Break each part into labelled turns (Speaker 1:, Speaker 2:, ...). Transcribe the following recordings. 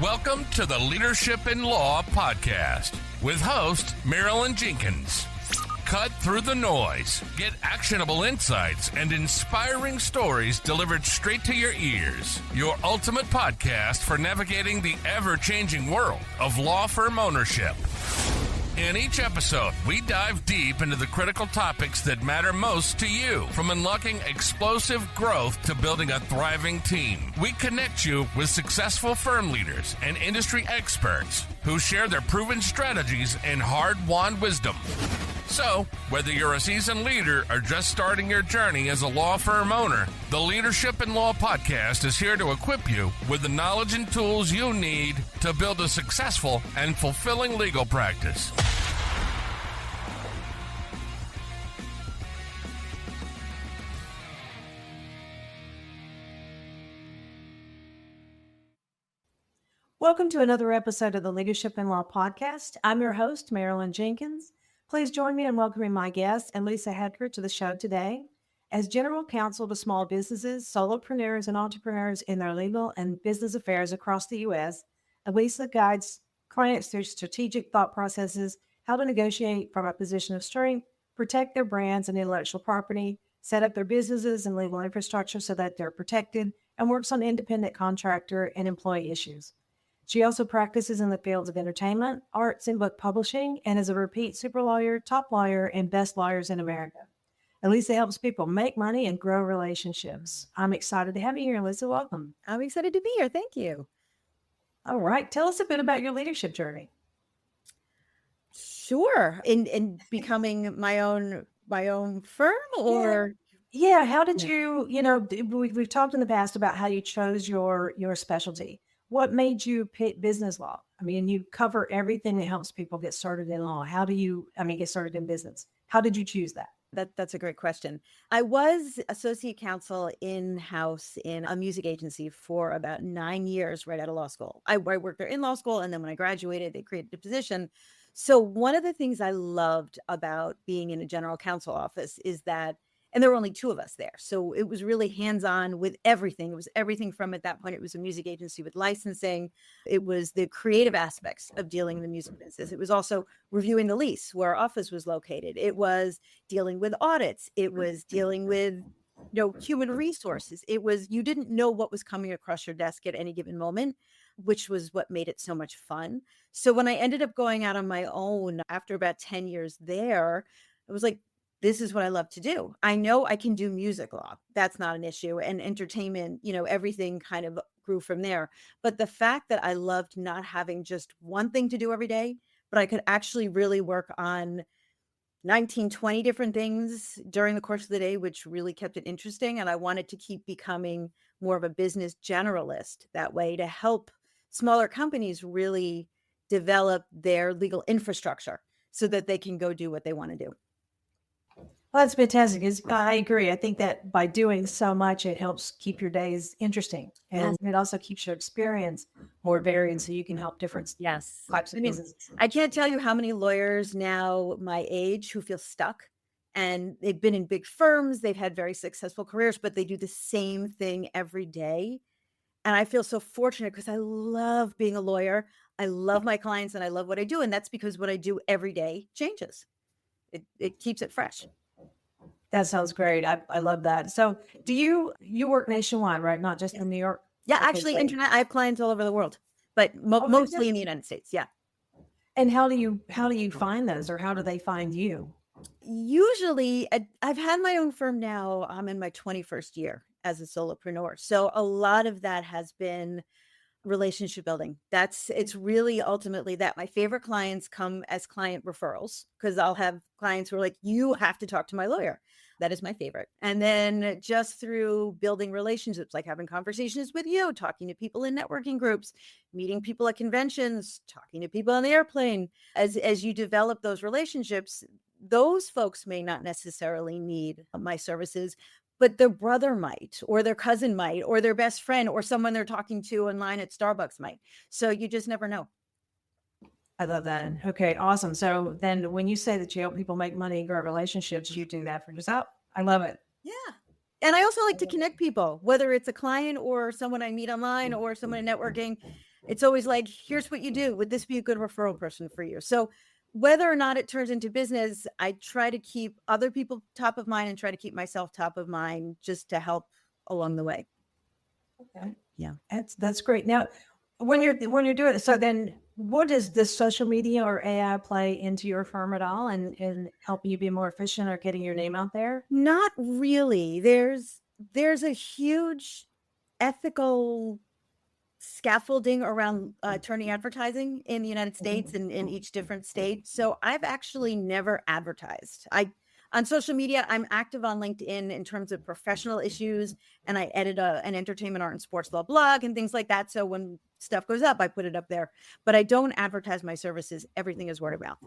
Speaker 1: Welcome to the Leadership in Law podcast with host Marilyn Jenkins. Cut through the noise, get actionable insights and inspiring stories delivered straight to your ears. Your ultimate podcast for navigating the ever-changing world of law firm ownership. In each episode, we dive deep into the critical topics that matter most to you, from unlocking explosive growth to building a thriving team. We connect you with successful firm leaders and industry experts who share their proven strategies and hard-won wisdom. So, whether you're a seasoned leader or just starting your journey as a law firm owner, the Leadership in Law podcast is here to equip you with the knowledge and tools you need to build a successful and fulfilling legal practice.
Speaker 2: Welcome to another episode of the Leadership in Law podcast. I'm your host, Marilyn Jenkins. Please join me in welcoming my guest, Elissa Hecker, to the show today. As General Counsel to small businesses, solopreneurs, and entrepreneurs in their legal and business affairs across the U.S., Elissa guides clients through strategic thought processes, how to negotiate from a position of strength, protect their brands and intellectual property, set up their businesses and legal infrastructure so that they're protected, and works on independent contractor and employee issues. She also practices in the fields of entertainment, arts, and book publishing, and is a repeat super lawyer, top lawyer, and best lawyers in America. Elissa helps people make money and grow relationships. I'm excited to have you here, Elissa. Welcome.
Speaker 3: I'm excited to be here. Thank you.
Speaker 2: All right. Tell us a bit about your leadership journey.
Speaker 3: Sure. In becoming my own firm, or
Speaker 2: yeah. How did you? We've talked in the past about how you chose your specialty. What made you pick business law? I mean, you cover everything that helps people get started in law. How do you, get started in business? How did you choose that?
Speaker 3: That's a great question. I was associate counsel in-house in a music agency for about 9 years right out of law school. I worked there in law school, and then when I graduated, they created a position. So one of the things I loved about being in a general counsel office is that, and there were only two of us there. So it was really hands-on with everything. It was everything from, at that point, it was a music agency with licensing. It was the creative aspects of dealing in the music business. It was also reviewing the lease where our office was located. It was dealing with audits. It was dealing with, human resources. It was, you didn't know what was coming across your desk at any given moment, which was what made it so much fun. So when I ended up going out on my own after about 10 years there, I was like, this is what I love to do. I know I can do music law. That's not an issue. And entertainment, everything kind of grew from there. But the fact that I loved not having just one thing to do every day, but I could actually really work on 19, 20 different things during the course of the day, which really kept it interesting. And I wanted to keep becoming more of a business generalist that way to help smaller companies really develop their legal infrastructure so that they can go do what they want to do.
Speaker 2: Well, that's fantastic. I agree. I think that by doing so much, it helps keep your days interesting. And it also keeps your experience more varied so you can help different types of businesses.
Speaker 3: I can't tell you how many lawyers now my age who feel stuck, and they've been in big firms. They've had very successful careers, but they do the same thing every day. And I feel so fortunate because I love being a lawyer. I love my clients and I love what I do. And that's because what I do every day changes. It keeps it fresh.
Speaker 2: That sounds great. I love that. So do you work nationwide, right? Not just in New York?
Speaker 3: Yeah, actually, internet. I have clients all over the world, but mostly in the United States. Yeah.
Speaker 2: And how do you find those, or how do they find you?
Speaker 3: Usually, I've had my own firm now. I'm in my 21st year as a solopreneur. So a lot of that has been relationship building. It's really ultimately that. My favorite clients come as client referrals because I'll have clients who are like, you have to talk to my lawyer. That is my favorite. And then just through building relationships, like having conversations with you, talking to people in networking groups, meeting people at conventions, talking to people on the airplane. As you develop those relationships, those folks may not necessarily need my services, but their brother might, or their cousin might, or their best friend, or someone they're talking to in line at Starbucks might. So you just never know.
Speaker 2: I love that. Okay, awesome. So then when you say that you help people make money and grow relationships, you do that for yourself. I love it.
Speaker 3: Yeah. And I also like to connect people, whether it's a client or someone I meet online or someone in networking. It's always like, here's what you do. Would this be a good referral person for you? So whether or not it turns into business, I try to keep other people top of mind and try to keep myself top of mind just to help along the way.
Speaker 2: Okay.
Speaker 3: Yeah.
Speaker 2: That's great. Now, when you're doing it, so then what does this social media or AI play into your firm at all and helping you be more efficient or getting your name out there?
Speaker 3: Not really. There's a huge ethical scaffolding around turning advertising in the United States and in each different state. So I've actually never advertised. On social media, I'm active on LinkedIn in terms of professional issues, and I edit an entertainment, art, and sports law blog and things like that. So when stuff goes up, I put it up there, but I don't advertise my services. Everything is word of mouth.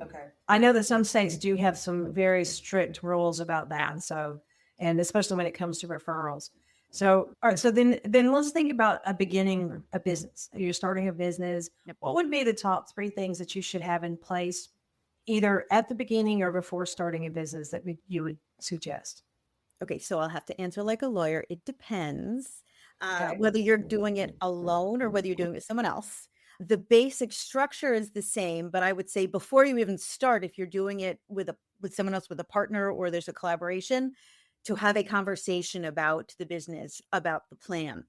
Speaker 2: Okay. I know that some states do have some very strict rules about that. So, and especially when it comes to referrals. So, all right. So then let's think about beginning a business. You're starting a business.
Speaker 3: Yep.
Speaker 2: What would be the top 3 things that you should have in place, either at the beginning or before starting a business, that you would suggest?
Speaker 3: Okay, so I'll have to answer like a lawyer. It depends
Speaker 2: Okay.
Speaker 3: whether you're doing it alone or whether you're doing it with someone else. The basic structure is the same, but I would say before you even start, if you're doing it with someone else, with a partner, or there's a collaboration, to have a conversation about the business, about the plan.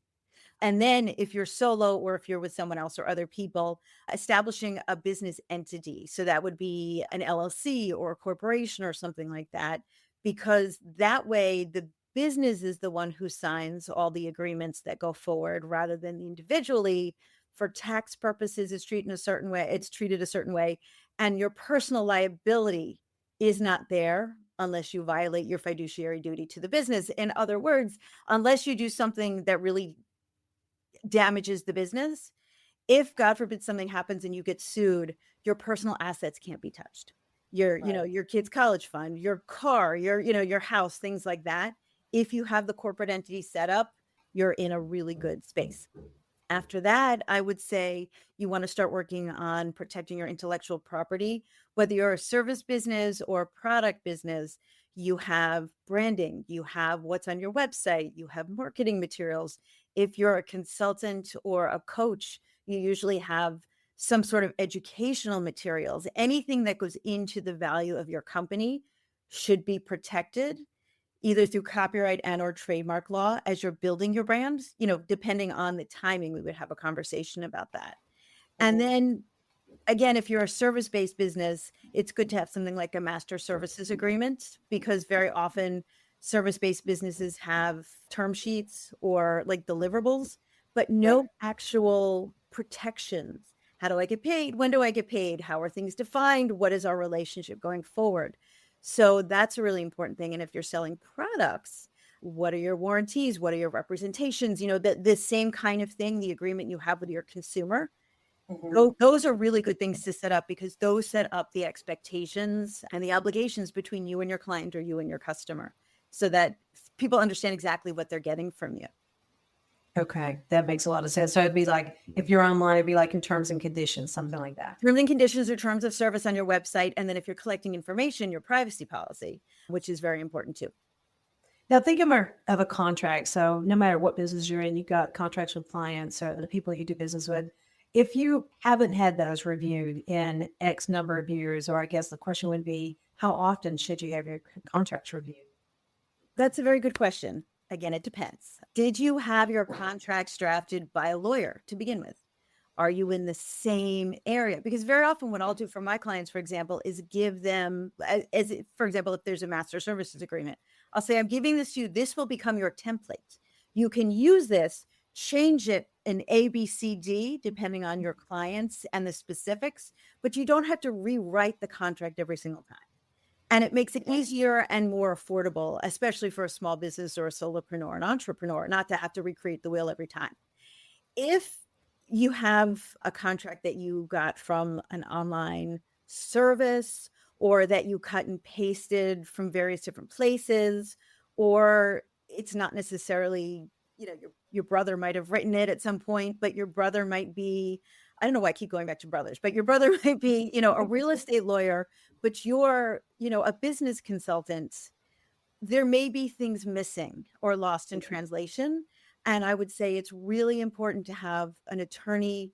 Speaker 3: And then if you're solo or if you're with someone else or other people, establishing a business entity. So that would be an LLC or a corporation or something like that, because that way the business is the one who signs all the agreements that go forward rather than the individually. For tax purposes, it's treated a certain way, and your personal liability is not there unless you violate your fiduciary duty to the business. In other words, unless you do something that really damages the business, if God forbid something happens and you get sued, your personal assets can't be touched. Your kid's college fund, your car, your house, things like that. If you have the corporate entity set up, you're in a really good space. After that, I would say you want to start working on protecting your intellectual property. Whether you're a service business or a product business, you have branding, you have what's on your website, you have marketing materials. If you're a consultant or a coach, you usually have some sort of educational materials. Anything that goes into the value of your company should be protected, either through copyright and or trademark law as you're building your brand. Depending on the timing, we would have a conversation about that. And then again, if you're a service-based business, it's good to have something like a master services agreement, because very often service-based businesses have term sheets or like deliverables, but no actual protections. How do I get paid? When do I get paid? How are things defined? What is our relationship going forward? So that's a really important thing. And if you're selling products, what are your warranties? What are your representations? The same kind of thing, the agreement you have with your consumer. Those are really good things to set up, because those set up the expectations and the obligations between you and your client, or you and your customer, so that people understand exactly what they're getting from you.
Speaker 2: Okay, that makes a lot of sense. So it'd be like, if you're online, it'd be like in terms and conditions, something like that.
Speaker 3: Terms and conditions or terms of service on your website. And then if you're collecting information, your privacy policy, which is very important too.
Speaker 2: Now think of a contract. So no matter what business you're in, you've got contracts with clients or the people you do business with. If you haven't had those reviewed in X number of years, or I guess the question would be, how often should you have your contracts reviewed?
Speaker 3: That's a very good question. Again, it depends. Did you have your contracts drafted by a lawyer to begin with? Are you in the same area? Because very often what I'll do for my clients, for example, is give them, for example, if there's a master services agreement, I'll say, I'm giving this to you. This will become your template. You can use this, change it in A, B, C, D, depending on your clients and the specifics, but you don't have to rewrite the contract every single time. And it makes it easier and more affordable, especially for a small business or a solopreneur, an entrepreneur, not to have to recreate the wheel every time. If you have a contract that you got from an online service, or that you cut and pasted from various different places, or it's not necessarily, your brother might have written it at some point, but your brother might be, I don't know why I keep going back to brothers, but your brother might be, a real estate lawyer, but you're, a business consultant. There may be things missing or lost in translation. And I would say it's really important to have an attorney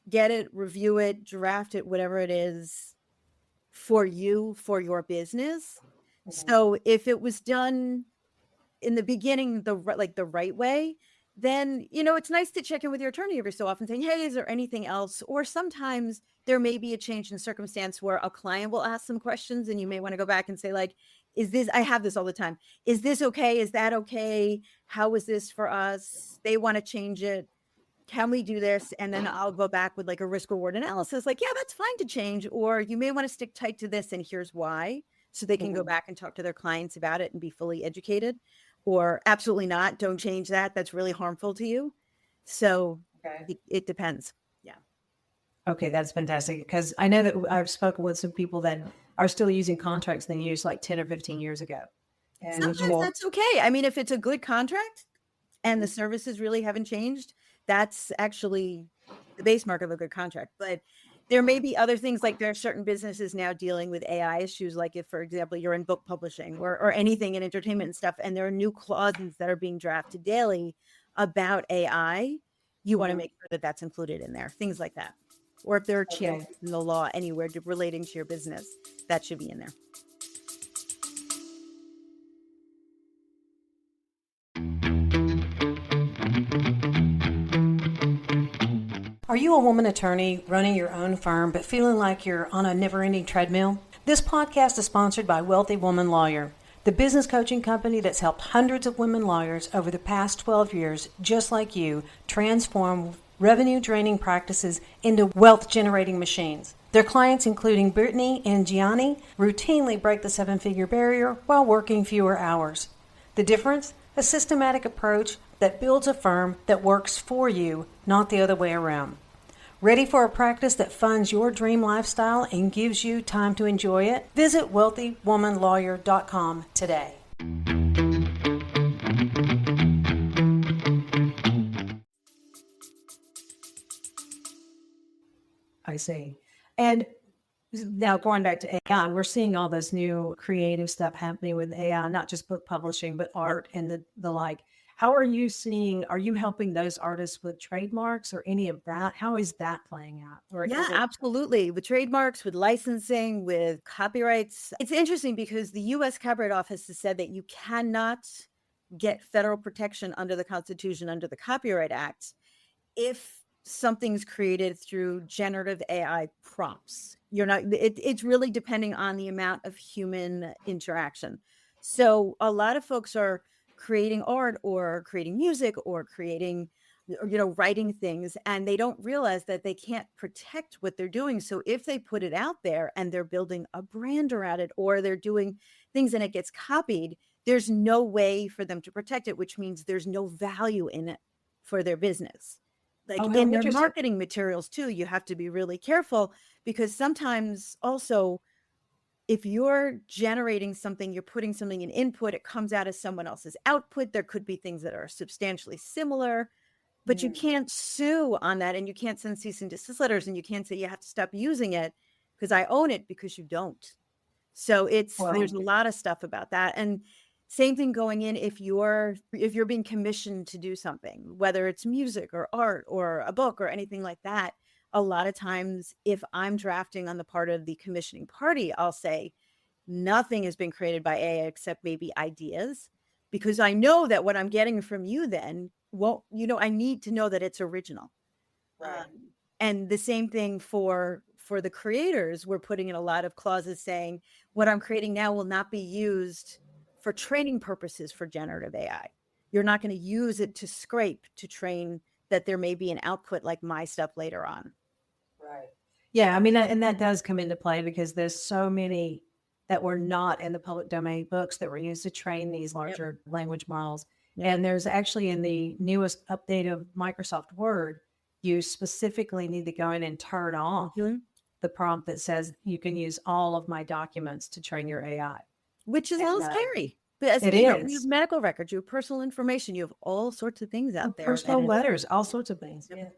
Speaker 3: get it, review it, draft it, whatever it is for you, for your business. So if it was done in the beginning, the right way, then, it's nice to check in with your attorney every so often saying, hey, is there anything else? Or sometimes there may be a change in circumstance where a client will ask some questions and you may want to go back and say, like, I have this all the time. Is this okay? Is that okay? How is this for us? They want to change it. Can we do this? And then I'll go back with like a risk reward analysis, like, yeah, that's fine to change. Or you may want to stick tight to this and here's why. So they can go back and talk to their clients about it and be fully educated. Or absolutely not, don't change that. That's really harmful to you. So it depends. Yeah.
Speaker 2: Okay, that's fantastic. Because I know that I've spoken with some people that are still using contracts they used like 10 or 15 years ago.
Speaker 3: And sometimes that's okay. I mean, if it's a good contract and the services really haven't changed, that's actually the base mark of a good contract. But there may be other things, like there are certain businesses now dealing with AI issues. Like if, for example, you're in book publishing or anything in entertainment and stuff, and there are new clauses that are being drafted daily about AI, you want to make sure that that's included in there, things like that. Or if there are changes in the law anywhere relating to your business, that should be in there.
Speaker 2: Are you a woman attorney running your own firm but feeling like you're on a never-ending treadmill? This podcast is sponsored by Wealthy Woman Lawyer, the business coaching company that's helped hundreds of women lawyers over the past 12 years, just like you, transform revenue-draining practices into wealth-generating machines. Their clients, including Brittany and Gianni, routinely break the seven-figure barrier while working fewer hours. The difference? A systematic approach that builds a firm that works for you, not the other way around. Ready for a practice that funds your dream lifestyle and gives you time to enjoy it? Visit wealthywomanlawyer.com today. I see. And now going back to AI, we're seeing all this new creative stuff happening with AI, not just book publishing, but art and the like. How are you helping those artists with trademarks or any of that? How is that playing out?
Speaker 3: Yeah, absolutely. With trademarks, with licensing, with copyrights. It's interesting because the U.S. Copyright Office has said that you cannot get federal protection under the Constitution, under the Copyright Act, if something's created through generative AI prompts. It's really depending on the amount of human interaction. So a lot of folks are creating art or creating music or creating, writing things, and they don't realize that they can't protect what they're doing. So if they put it out there and they're building a brand around it, or they're doing things and it gets copied, there's no way for them to protect it, which means there's no value in it for their business. Like in their marketing materials too, you have to be really careful, because sometimes also, if you're generating something, you're putting something in input, it comes out as someone else's output. There could be things that are substantially similar, but you can't sue on that, and you can't send cease and desist letters, and you can't say you have to stop using it because I own it, because you don't. So there's a lot of stuff about that. And same thing going in, if you're being commissioned to do something, whether it's music or art or a book or anything like that. A lot of times, if I'm drafting on the part of the commissioning party, I'll say nothing has been created by AI except maybe ideas, because I know that what I'm getting from you then I need to know that it's original. Right. And the same thing for the creators, we're putting in a lot of clauses saying what I'm creating now will not be used for training purposes for generative AI. You're not going to use it to scrape to train that there may be an output like my stuff later on.
Speaker 2: Right. Yeah. I mean, and that does come into play because there's so many that were not in the public domain books that were used to train these larger language models. And there's actually, in the newest update of Microsoft Word, you specifically need to go in and turn off the prompt that says you can use all of my documents to train your AI.
Speaker 3: Which is a little scary. But
Speaker 2: it is.
Speaker 3: You have medical records, you have personal information, you have all sorts of things out there.
Speaker 2: Personal letters, all sorts of things. Yeah.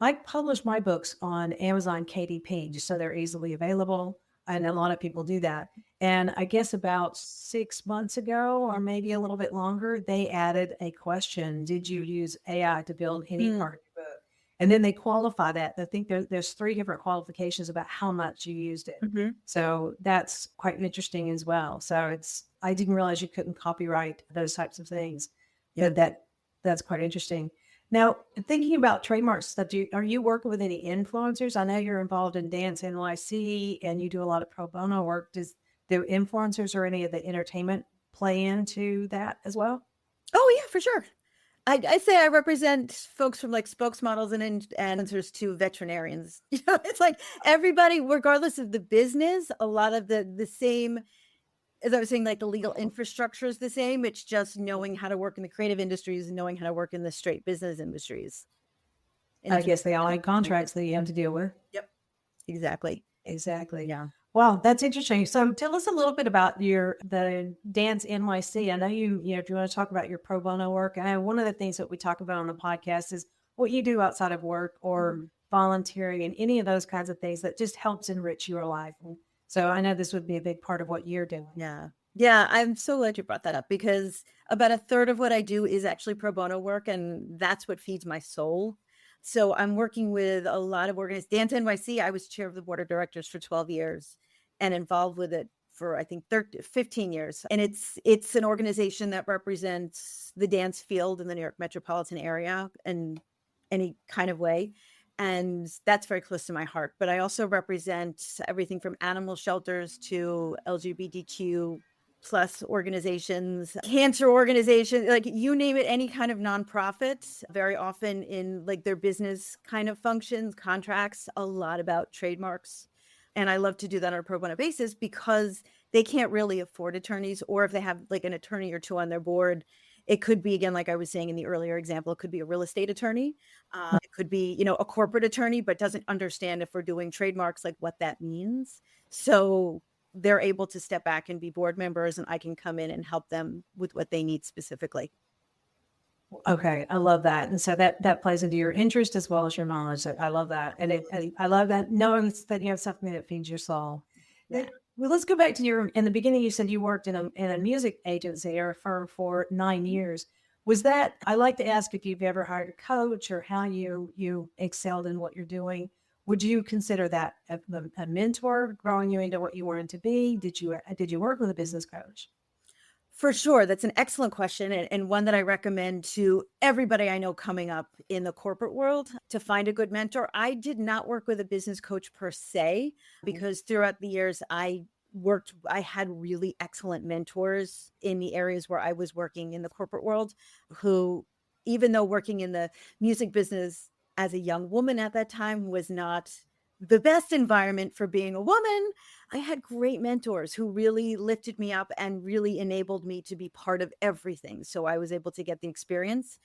Speaker 2: I publish my books on Amazon KDP, just so they're easily available. And a lot of people do that. And I guess about 6 months ago, or maybe a little bit longer, they added a question: did you use AI to build any part of your book? And then they qualify that. I think there's 3 different qualifications about how much you used it.
Speaker 3: Mhm.
Speaker 2: So that's quite interesting as well. So I didn't realize you couldn't copyright those types of things.
Speaker 3: Yeah.
Speaker 2: But that's quite interesting. Now, thinking about trademark stuff, are you working with any influencers? I know you're involved in Dance NYC and you do a lot of pro bono work. Do influencers or any of the entertainment play into that as well?
Speaker 3: Oh yeah, for sure. I say I represent folks from like spokesmodels and influencers to veterinarians. It's like everybody, regardless of the business, a lot of the same, as I was saying, like the legal infrastructure is the same. It's just knowing how to work in the creative industries and knowing how to work in the straight business industries.
Speaker 2: I guess they all have contracts that you have to deal with.
Speaker 3: Yep. Exactly.
Speaker 2: Exactly.
Speaker 3: Yeah.
Speaker 2: Wow, that's interesting. So tell us a little bit about the Dance NYC. I know if you want to talk about your pro bono work, one of the things that we talk about on the podcast is what you do outside of work or volunteering and any of those kinds of things that just helps enrich your life. And so I know this would be a big part of what you're doing.
Speaker 3: Yeah. Yeah. I'm so glad you brought that up because about a third of what I do is actually pro bono work, and that's what feeds my soul. So I'm working with a lot of organizations. Dance NYC, I was chair of the board of directors for 12 years and involved with it for, I think, 15 years. And it's an organization that represents the dance field in the New York metropolitan area in any kind of way. And that's very close to my heart. But I also represent everything from animal shelters to LGBTQ plus organizations, cancer organizations, like you name it, any kind of nonprofit, very often in like their business kind of functions, contracts, a lot about trademarks. And I love to do that on a pro bono basis because they can't really afford attorneys, or if they have like an attorney or two on their board, it could be, again, like I was saying in the earlier example, it could be a real estate attorney. It could be, a corporate attorney, but doesn't understand if we're doing trademarks, like what that means. So they're able to step back and be board members, and I can come in and help them with what they need specifically.
Speaker 2: Okay, I love that. And so that plays into your interest as well as your knowledge. I love that. And I love that knowing that you have something that feeds your soul.
Speaker 3: Yeah.
Speaker 2: Well, let's go back to in the beginning, you said you worked in a music agency or a firm for 9 years. Was that, I like to ask if you've ever hired a coach or how you excelled in what you're doing. Would you consider that a mentor growing you into what you wanted to be? Did you work with a business coach?
Speaker 3: For sure. That's an excellent question, and one that I recommend to everybody I know coming up in the corporate world to find a good mentor. I did not work with a business coach per se, because throughout the years I had really excellent mentors in the areas where I was working in the corporate world, who, even though working in the music business as a young woman at that time was not the best environment for being a woman, I had great mentors who really lifted me up and really enabled me to be part of everything. So I was able to get the experience.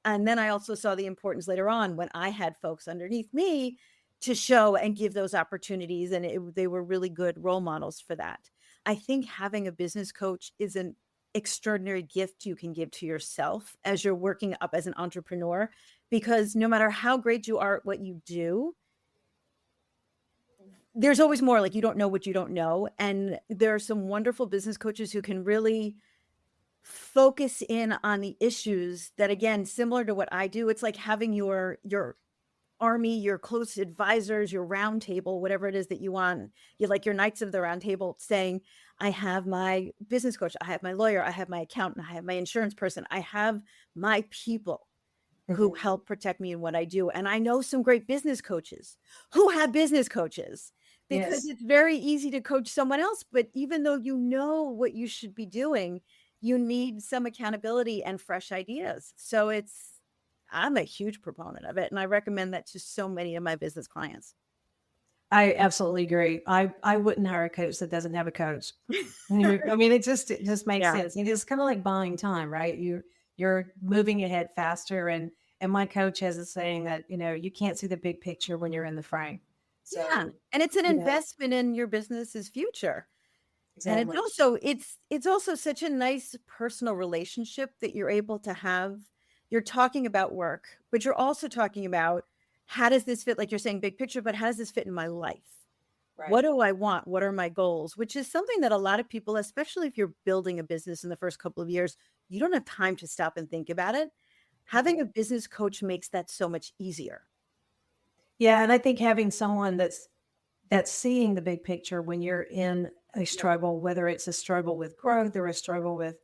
Speaker 3: And then I also saw the importance later on when I had folks underneath me to show and give those opportunities. And they were really good role models for that. I think having a business coach is an extraordinary gift you can give to yourself as you're working up as an entrepreneur, because no matter how great you are at what you do, there's always more. Like, you don't know what you don't know. And there are some wonderful business coaches who can really focus in on the issues that, again, similar to what I do, it's like having your army, your close advisors, your round table, whatever it is that you want. You're like your knights of the round table, saying, I have my business coach, I have my lawyer, I have my accountant, I have my insurance person, I have my people who help protect me in what I do. And I know some great business coaches who have business coaches, because
Speaker 2: Yes.
Speaker 3: it's very easy to coach someone else. But even though you know what you should be doing, you need some accountability and fresh ideas. So I'm a huge proponent of it. And I recommend that to so many of my business clients.
Speaker 2: I absolutely agree. I wouldn't hire a coach that doesn't have a coach. I mean, it just makes
Speaker 3: Yeah.
Speaker 2: sense. It's kind of like buying time, right? You're moving ahead faster, and my coach has a saying that you can't see the big picture when you're in the frame. So,
Speaker 3: Yeah. And it's an
Speaker 2: you know,
Speaker 3: investment in your business's future. And
Speaker 2: exactly.
Speaker 3: it's also such a nice personal relationship that you're able to have. You're talking about work, but you're also talking about, how does this fit? Like you're saying big picture, but how does this fit in my life?
Speaker 2: Right.
Speaker 3: What do I want? What are my goals? Which is something that a lot of people, especially if you're building a business in the first couple of years, you don't have time to stop and think about it. Having a business coach makes that so much easier.
Speaker 2: Yeah, and I think having someone that's seeing the big picture when you're in a struggle, whether it's a struggle with growth or a struggle with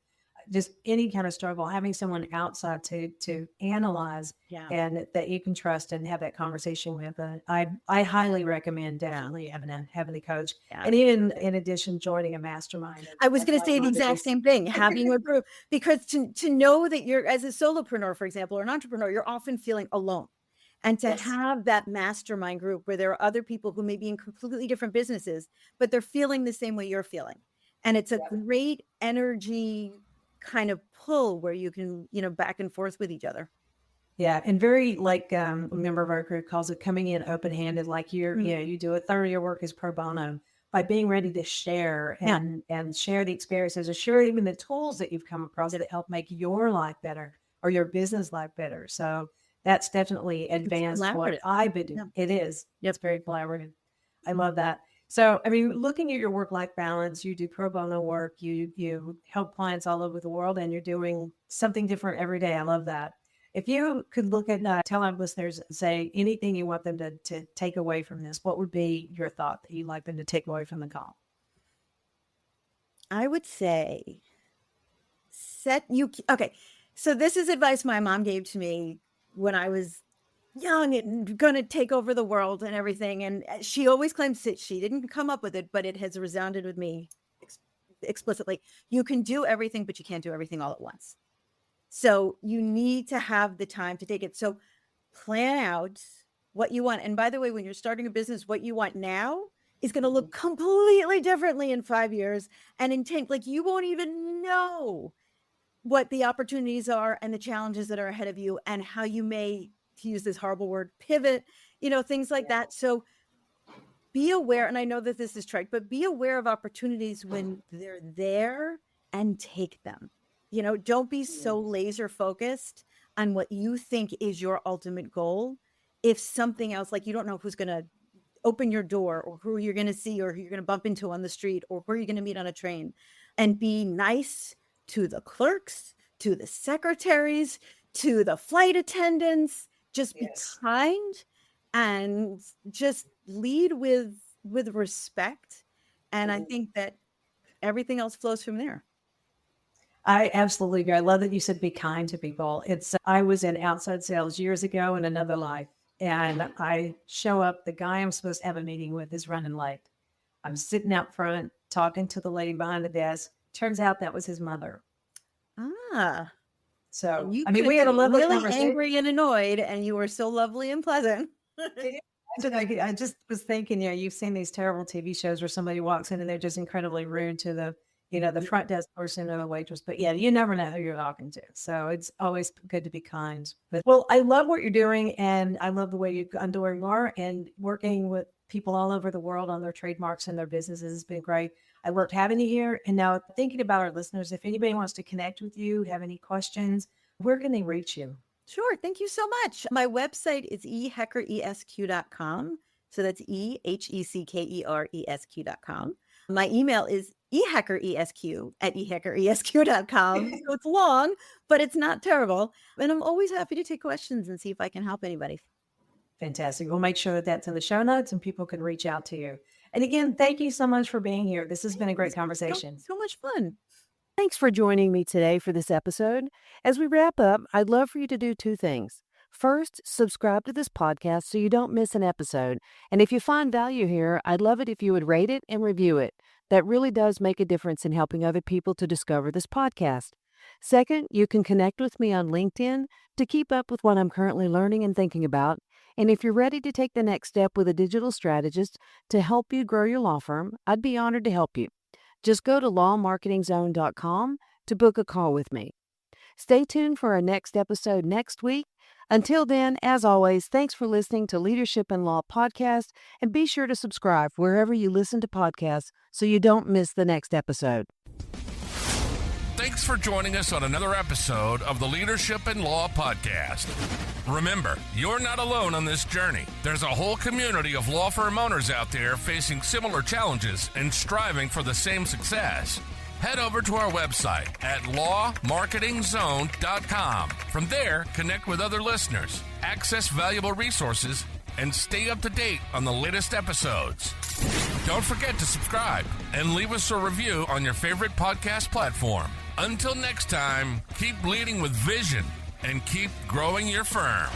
Speaker 2: just any kind of struggle, having someone outside to analyze
Speaker 3: Yeah.
Speaker 2: and that you can trust and have that conversation with. I highly recommend definitely having a coach,
Speaker 3: Yeah.
Speaker 2: and even in addition, joining a mastermind.
Speaker 3: I was going to say the exact same thing, having a group, because to know that you're, as a solopreneur, for example, or an entrepreneur, you're often feeling alone. And to have that mastermind group where there are other people who may be in completely different businesses, but they're feeling the same way you're feeling. And it's a great energy kind of pull where you can, back and forth with each other.
Speaker 2: Yeah, and very like a member of our group calls it coming in open-handed, like you do a third of your work is pro bono, by being ready to share and share the experiences or share even the tools that you've come across that help make your life better or your business life better. So that's definitely advanced what I've been doing.
Speaker 3: Yeah.
Speaker 2: It is. It's very collaborative. I love that. So, I mean, looking at your work-life balance, you do pro bono work, you help clients all over the world, and you're doing something different every day. I love that. If you could look at, tell our listeners, say anything you want them to take away from this, what would be your thought that you'd like them to take away from the call?
Speaker 3: I would say okay. So this is advice my mom gave to me when I was young and going to take over the world and everything. And she always claims that she didn't come up with it, but it has resounded with me explicitly. You can do everything, but you can't do everything all at once. So you need to have the time to take it. So plan out what you want. And by the way, when you're starting a business, what you want now is going to look completely differently in 5 years and in 10. Like, you won't even know what the opportunities are and the challenges that are ahead of you and how you may, to use this horrible word, pivot, things like that. So be aware. And I know that this is trite, but be aware of opportunities when they're there and take them. Don't be so laser focused on what you think is your ultimate goal. If something else, like you don't know who's going to open your door or who you're going to see or who you're going to bump into on the street or where you're going to meet on a train, and be nice to the clerks, to the secretaries, to the flight attendants. Just be kind and just lead with respect. And I think that everything else flows from there.
Speaker 2: I absolutely agree. I love that you said be kind to people. I was in outside sales years ago in another life, and I show up, the guy I'm supposed to have a meeting with is running late. I'm sitting out front talking to the lady behind the desk. Turns out that was his mother. So,
Speaker 3: we
Speaker 2: had a lovely
Speaker 3: really
Speaker 2: conversation.
Speaker 3: Angry and annoyed, and you were so lovely and pleasant.
Speaker 2: I just was thinking, you've seen these terrible TV shows where somebody walks in and they're just incredibly rude to the front desk person or the waitress. But you never know who you're talking to. So it's always good to be kind. Well, I love what you're doing, and I love the way you've gone doing more and working with people all over the world on their trademarks and their businesses has been great. I loved having you here. And now thinking about our listeners, if anybody wants to connect with you, have any questions, where can they reach you?
Speaker 3: Sure. Thank you so much. My website is eheckeresq.com. So that's eheckeresq.com. My email is eheckeresq@eheckeresq.com. So it's long, but it's not terrible. And I'm always happy to take questions and see if I can help anybody.
Speaker 2: Fantastic. We'll make sure that that's in the show notes and people can reach out to you. And again, thank you so much for being here. This has been a great conversation.
Speaker 3: So much fun.
Speaker 4: Thanks for joining me today for this episode. As we wrap up, I'd love for you to do two things. First, subscribe to this podcast so you don't miss an episode. And if you find value here, I'd love it if you would rate it and review it. That really does make a difference in helping other people to discover this podcast. Second, you can connect with me on LinkedIn to keep up with what I'm currently learning and thinking about. And if you're ready to take the next step with a digital strategist to help you grow your law firm, I'd be honored to help you. Just go to lawmarketingzone.com to book a call with me. Stay tuned for our next episode next week. Until then, as always, thanks for listening to Leadership in Law Podcast, and be sure to subscribe wherever you listen to podcasts so you don't miss the next episode.
Speaker 1: Thanks Thanks for joining us on another episode of the Leadership in Law Podcast. Remember, you're not alone on this journey. There's a whole community of law firm owners out there facing similar challenges and striving for the same success. Head over to our website at lawmarketingzone.com. From there, connect with other listeners, access valuable resources, and stay up to date on the latest episodes. Don't forget to subscribe and leave us a review on your favorite podcast platform. Until next time, keep leading with vision and keep growing your firm.